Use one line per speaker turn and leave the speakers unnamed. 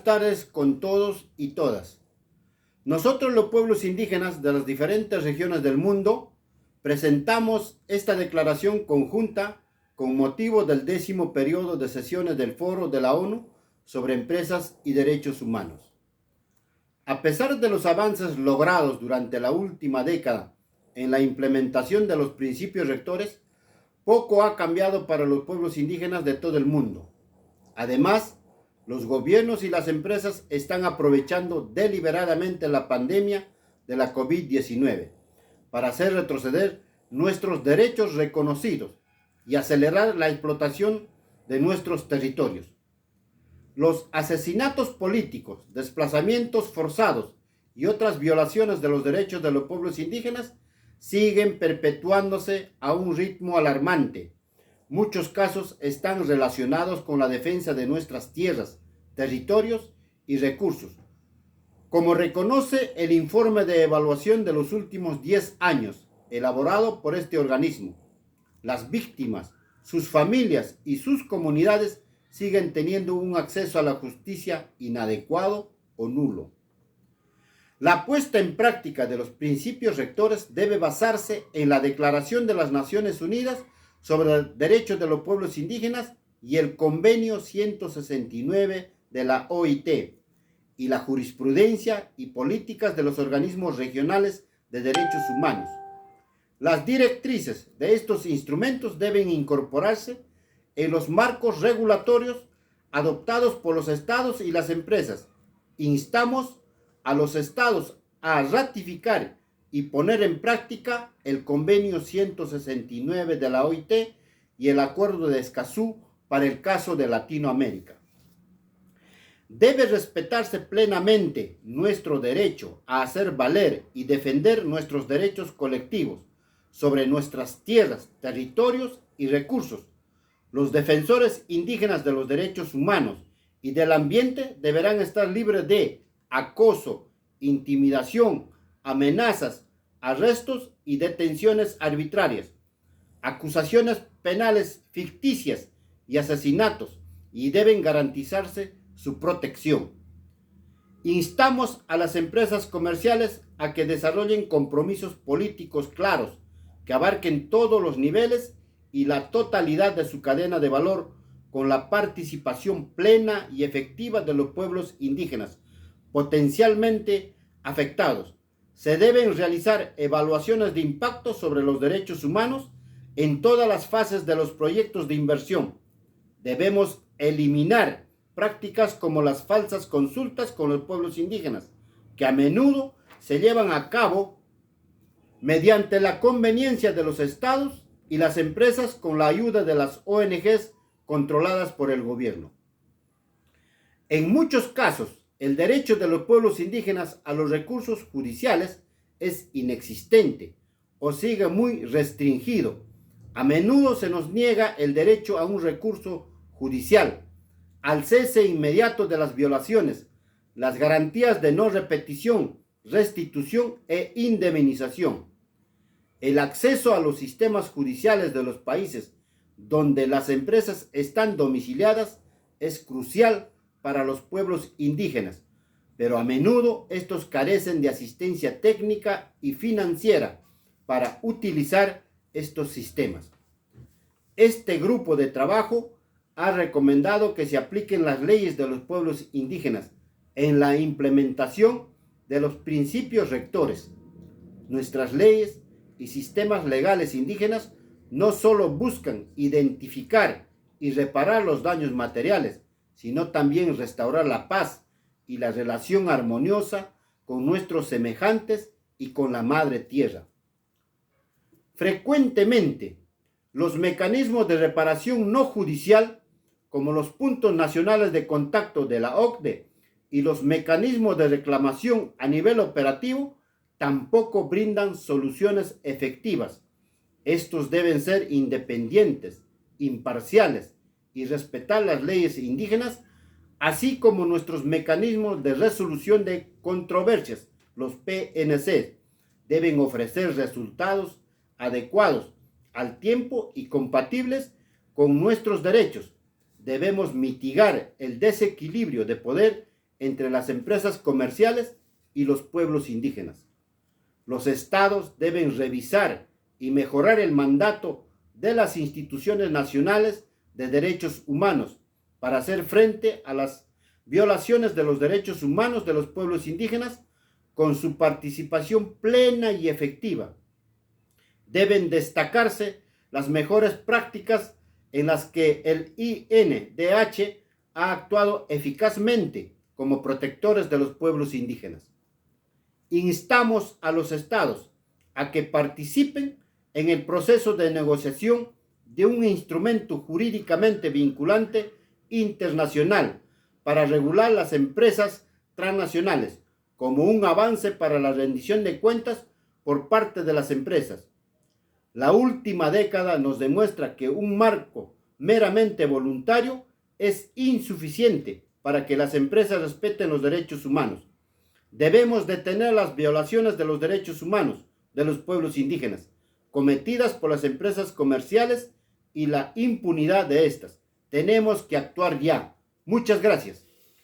Tardes con todos y todas. Nosotros, los pueblos indígenas de las diferentes regiones del mundo, presentamos esta declaración conjunta con motivo del 10º periodo de sesiones del Foro de la ONU sobre Empresas y Derechos Humanos. A pesar de los avances logrados durante la última década en la implementación de los principios rectores, poco ha cambiado para los pueblos indígenas de todo el mundo. Además, los gobiernos y las empresas están aprovechando deliberadamente la pandemia de la COVID-19 para hacer retroceder nuestros derechos reconocidos y acelerar la explotación de nuestros territorios. Los asesinatos políticos, desplazamientos forzados y otras violaciones de los derechos de los pueblos indígenas siguen perpetuándose a un ritmo alarmante. Muchos casos están relacionados con la defensa de nuestras tierras, territorios y recursos. Como reconoce el informe de evaluación de los últimos 10 años, elaborado por este organismo, las víctimas, sus familias y sus comunidades siguen teniendo un acceso a la justicia inadecuado o nulo. La puesta en práctica de los principios rectores debe basarse en la Declaración de las Naciones Unidas sobre los Derechos de los Pueblos Indígenas y el Convenio 169 de la OIT y la jurisprudencia y políticas de los organismos regionales de derechos humanos. Las directrices de estos instrumentos deben incorporarse en los marcos regulatorios adoptados por los estados y las empresas. Instamos a los estados a ratificar y poner en práctica el Convenio 169 de la OIT y el Acuerdo de Escazú para el caso de Latinoamérica. Debe respetarse plenamente nuestro derecho a hacer valer y defender nuestros derechos colectivos sobre nuestras tierras, territorios y recursos. Los defensores indígenas de los derechos humanos y del ambiente deberán estar libres de acoso, intimidación, amenazas, arrestos y detenciones arbitrarias, acusaciones penales ficticias y asesinatos, y deben garantizarse su protección. Instamos a las empresas comerciales a que desarrollen compromisos políticos claros que abarquen todos los niveles y la totalidad de su cadena de valor con la participación plena y efectiva de los pueblos indígenas potencialmente afectados. Se deben realizar evaluaciones de impacto sobre los derechos humanos en todas las fases de los proyectos de inversión. Debemos eliminar prácticas como las falsas consultas con los pueblos indígenas, que a menudo se llevan a cabo mediante la conveniencia de los estados y las empresas con la ayuda de las ONGs controladas por el gobierno. En muchos casos, el derecho de los pueblos indígenas a los recursos judiciales es inexistente o sigue muy restringido. A menudo se nos niega el derecho a un recurso judicial, al cese inmediato de las violaciones, las garantías de no repetición, restitución e indemnización. El acceso a los sistemas judiciales de los países donde las empresas están domiciliadas es crucial para los pueblos indígenas, pero a menudo estos carecen de asistencia técnica y financiera para utilizar estos sistemas. Este grupo de trabajo ha recomendado que se apliquen las leyes de los pueblos indígenas en la implementación de los principios rectores. Nuestras leyes y sistemas legales indígenas no solo buscan identificar y reparar los daños materiales, sino también restaurar la paz y la relación armoniosa con nuestros semejantes y con la madre tierra. Frecuentemente, los mecanismos de reparación no judicial, como los puntos nacionales de contacto de la OCDE y los mecanismos de reclamación a nivel operativo, tampoco brindan soluciones efectivas. Estos deben ser independientes, imparciales y respetar las leyes indígenas, así como nuestros mecanismos de resolución de controversias, los PNC, deben ofrecer resultados adecuados al tiempo y compatibles con nuestros derechos. Debemos mitigar el desequilibrio de poder entre las empresas comerciales y los pueblos indígenas. Los estados deben revisar y mejorar el mandato de las instituciones nacionales de derechos humanos para hacer frente a las violaciones de los derechos humanos de los pueblos indígenas con su participación plena y efectiva. Deben destacarse las mejores prácticas en las que el INDH ha actuado eficazmente como protectores de los pueblos indígenas. Instamos a los estados a que participen en el proceso de negociación de un instrumento jurídicamente vinculante internacional para regular las empresas transnacionales como un avance para la rendición de cuentas por parte de las empresas. La última década nos demuestra que un marco meramente voluntario es insuficiente para que las empresas respeten los derechos humanos. Debemos detener las violaciones de los derechos humanos de los pueblos indígenas cometidas por las empresas comerciales y la impunidad de estas. Tenemos que actuar ya. Muchas gracias.